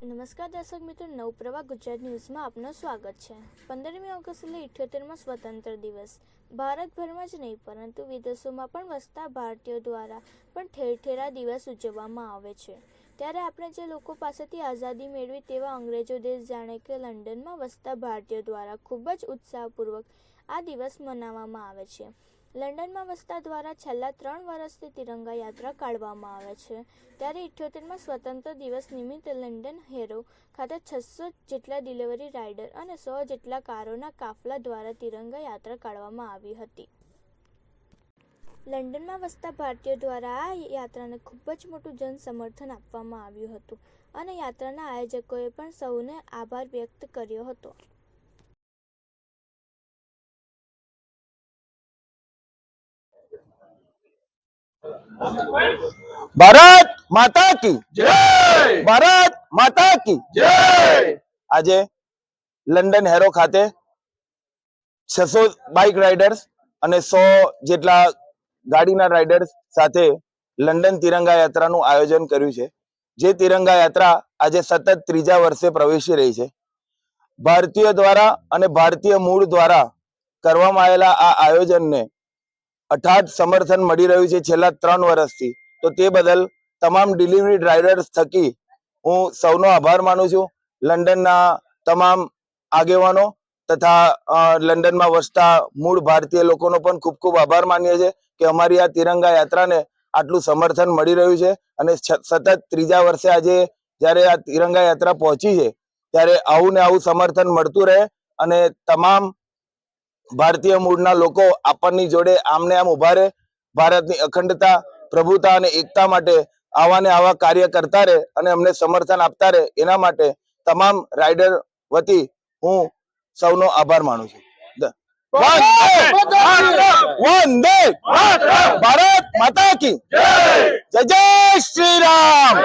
નમસ્કાર દર્શક મિત્રો, નવપ્રવાહ ગુજરાત ન્યૂઝમાં આપનું સ્વાગત છે। 15મી ઓગસ્ટ એટલે 78મો સ્વતંત્ર દિવસ ભારતભરમાં જ નહીં પરંતુ વિદેશોમાં પણ વસતા ભારતીયો દ્વારા પણ ઠેર ઠેર આ દિવસ ઉજવવામાં આવે છે। ત્યારે આપણે જે લોકો પાસેથી આઝાદી મેળવી તેવા અંગ્રેજો દેશ જાણે કે લંડનમાં વસતા ભારતીયો દ્વારા ખૂબ જ ઉત્સાહપૂર્વક આ દિવસ મનાવવામાં આવે છે। લંડનમાં વસતા દ્વારા છેલ્લા 3 વર્ષથી તિરંગા યાત્રા કાઢવામાં આવે છે। ત્યારે 78મા સ્વતંત્ર દિવસ નિમિત્તે લંડન હેરો ખાતે 600 જેટલા ડિલિવરી રાઇડર અને 100 જેટલા કારોના કાફલા દ્વારા તિરંગા યાત્રા કાઢવામાં આવી હતી। લંડનમાં વસતા ભારતીયો દ્વારા આ યાત્રાને ખૂબ જ મોટું જન સમર્થન આપવામાં આવ્યું હતું અને યાત્રાના આયોજકોએ પણ સૌને આભાર વ્યક્ત કર્યો હતો। ભારત માતા કી જય, ભારત માતા કી જય। આજે લંડન હેરો ખાતે 600 બાઇક રાઇડર્સ અને 100 જેટલા ગાડીના રાઇડર્સ સાથે લંડન તિરંગા યાત્રાનું આયોજન કર્યું છે। જે તિરંગા યાત્રા આજે સતત 3જા વર્ષે પ્રવેશી રહી છે। ભારતીય દ્વારા અને ભારતીય મૂળ દ્વારા કરવામાં આવેલા આ આયોજનને અઠાટ સમર્થન મળી રહ્યું છે છેલ્લા 3 વર્ષથી। તો તે બદલ તમામ ડિલિવરી રાઇડર્સ થકી હું સૌનો આભાર માનું છું। લંડનના તમામ આગેવાનો તથા લંડનમાં વસતા મૂળ ભારતીય લોકોનો પણ ખૂબ ખૂબ આભાર માનીએ છીએ કે અમારી આ તિરંગા યાત્રાને આટલું સમર્થન મળી રહ્યું છે અને સતત 3જા વર્ષે આજે જ્યારે આ તિરંગા યાત્રા પહોંચી છે ત્યારે આવું ને આવું સમર્થન મળતું રહે અને તમામ ભારતીય મૂળના લોકો આપણની જોડે આમને આમ ઉભા રહે, ભારતની અખંડતા, પ્રભુતા અને એકતા માટે આવા ને આવા કાર્ય કરતા રહે અને અમને સમર્થન આપતા રહે, એના માટે તમામ રાઇડર વતી હું સૌનો આભાર માનું છું। વંદે ભારત માતા કી જય, જય શ્રી રામ।